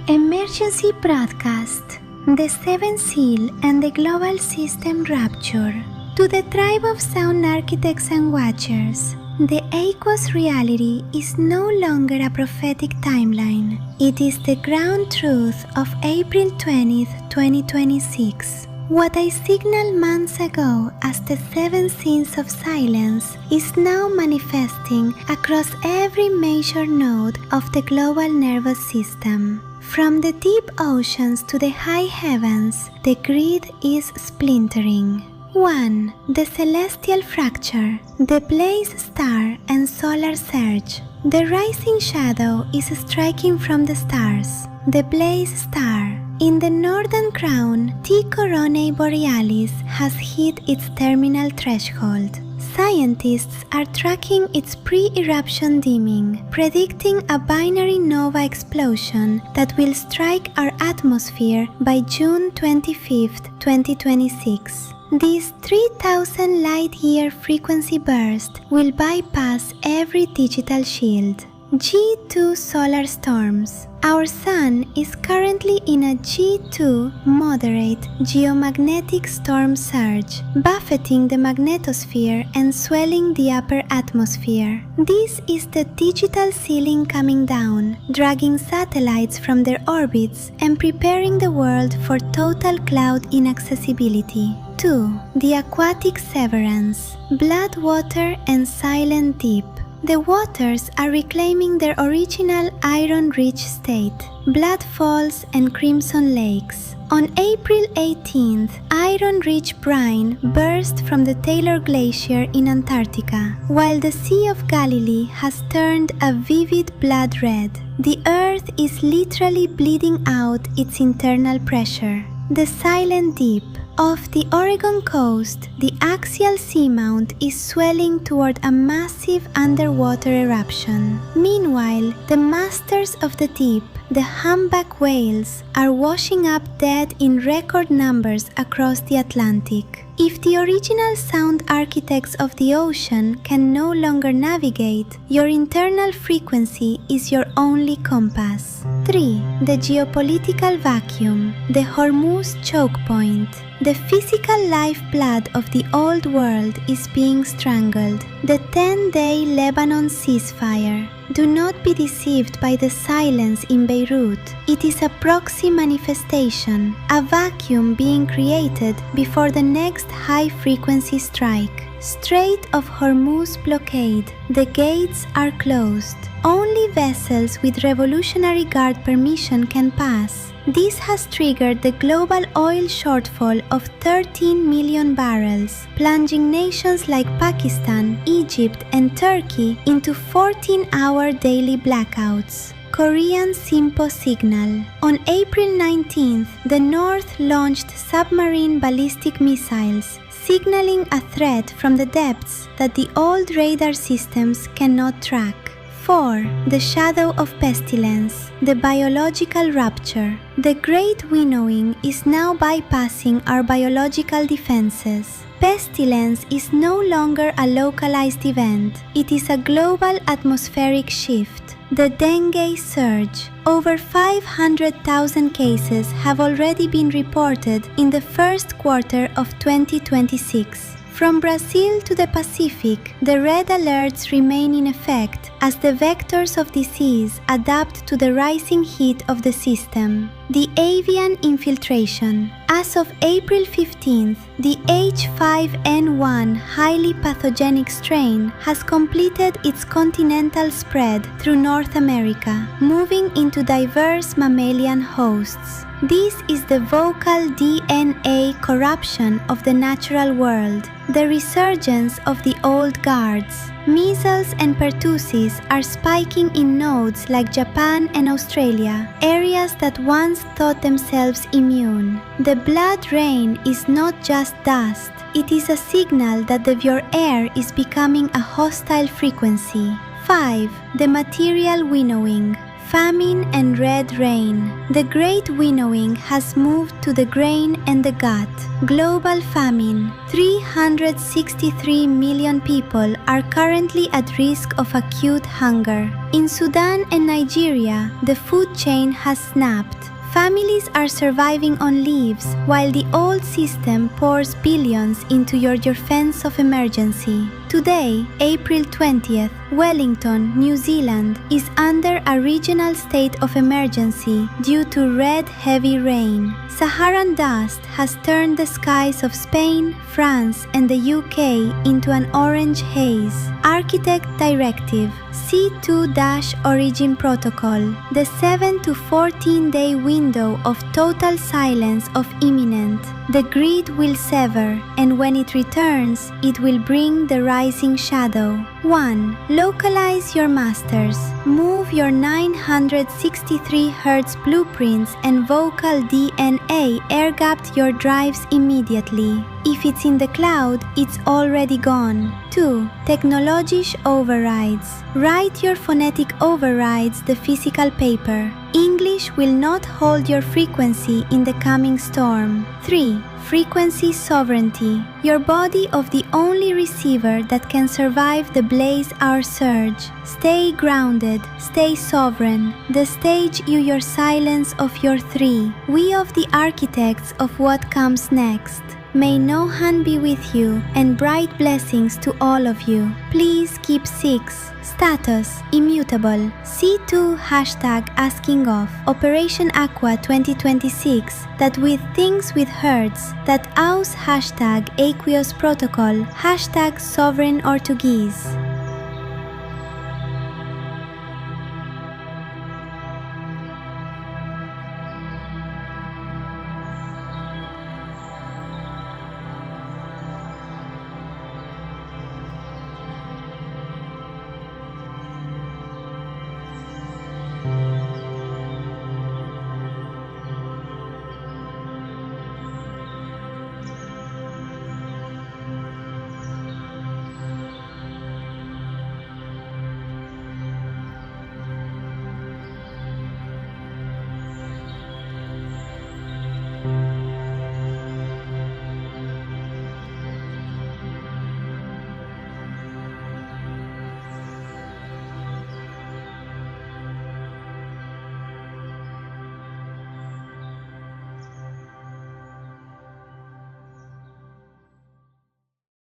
Emergency broadcast. The Seventh Seal and the Global System Rapture. To the tribe of sound architects and watchers, the aqueous reality is no longer a prophetic timeline. It is the ground truth of April 20th, 2026. What I signaled months ago as the 7 sins of silence is now manifesting across every major node of the global nervous system. From the deep oceans to the high heavens, the grid is splintering. 1. The celestial fracture, the blaze star and solar surge. The rising shadow is striking from the stars. The blaze star. In the northern crown, T Coronae Borealis has hit its terminal threshold. Scientists are tracking its pre-eruption dimming, predicting a binary nova explosion that will strike our atmosphere by June 25, 2026. This 3000 light-year frequency burst will bypass every digital shield. G2 solar storms. Our Sun is currently in a G2 moderate geomagnetic storm surge, buffeting the magnetosphere and swelling the upper atmosphere. This is the digital ceiling coming down, dragging satellites from their orbits and preparing the world for total cloud inaccessibility. 2. The aquatic severance. Blood, water, and silent deep. The waters are reclaiming their original iron-rich state, blood falls and crimson lakes. On April 18th, iron-rich brine burst from the Taylor Glacier in Antarctica, while the Sea of Galilee has turned a vivid blood red. The Earth is literally bleeding out its internal pressure. The silent deep. Off the Oregon coast, the axial seamount is swelling toward a massive underwater eruption. Meanwhile, the masters of the deep, the humpback whales, are washing up dead in record numbers across the Atlantic. If the original sound architects of the ocean can no longer navigate, your internal frequency is your only compass. 3. The geopolitical vacuum, the Hormuz choke point. The physical lifeblood of the old world is being strangled. The 10-day Lebanon ceasefire. Do not be deceived by the silence in Beirut. It is a proxy manifestation, a vacuum being created before the next high-frequency strike. Strait of Hormuz blockade. The gates are closed. Only vessels with Revolutionary Guard permission can pass. This has triggered the global oil shortfall of 13 million barrels, plunging nations like Pakistan, Egypt, and Turkey into 14-hour daily blackouts. Korean SINPO signal. On April 19th, the North launched submarine ballistic missiles, signaling a threat from the depths that the old radar systems cannot track. 4. The shadow of pestilence, the biological rupture. The great winnowing is now bypassing our biological defenses. Pestilence is no longer a localized event. It is a global atmospheric shift. The dengue surge. Over 500,000 cases have already been reported in the first quarter of 2026. From Brazil to the Pacific, the red alerts remain in effect as the vectors of disease adapt to the rising heat of the system. The avian infiltration. As of April 15th, the H5N1 highly pathogenic strain has completed its continental spread through North America, moving into diverse mammalian hosts. This is the vocal DNA corruption of the natural world, the resurgence of the old guards. Measles and pertussis are spiking in nodes like Japan and Australia, areas that once thought themselves immune. The blood rain is not just dust, it is a signal that your air is becoming a hostile frequency. 5. The material winnowing. famine and red rain. The great winnowing has moved to the grain and the gut. Global famine. 363 million people are currently at risk of acute hunger. In Sudan and Nigeria, the food chain has snapped. Families are surviving on leaves while the old system pours billions into your defense of emergency. Today, April 20th, Wellington, New Zealand is under a regional state of emergency due to red heavy rain. Saharan dust has turned the skies of Spain, France, and the UK into an orange haze. Architect Directive C2-Origin Protocol. The 7 to 14 day window of total silence of imminent. The grid will sever, and when it returns, it will bring the rising shadow. 1. Localize your masters. Move your 963 Hz blueprints and vocal DNA air-gapped your drives immediately. If it's in the cloud, it's already gone. 2. Technologisch overrides. Write your phonetic overrides the physical paper. English will not hold your frequency in the coming storm. 3. Frequency sovereignty. Your body of the only receiver that can survive the blaze hour surge. Stay grounded, stay sovereign. The stage you your silence of your 3. We of the architects of what comes next. May no hand be with you, and bright blessings to all of you. Please keep 6. Status immutable. C2 hashtag asking of Operation Aqua 2026 that with things with herds that aus hashtag aqueous protocol hashtag sovereign Portuguese.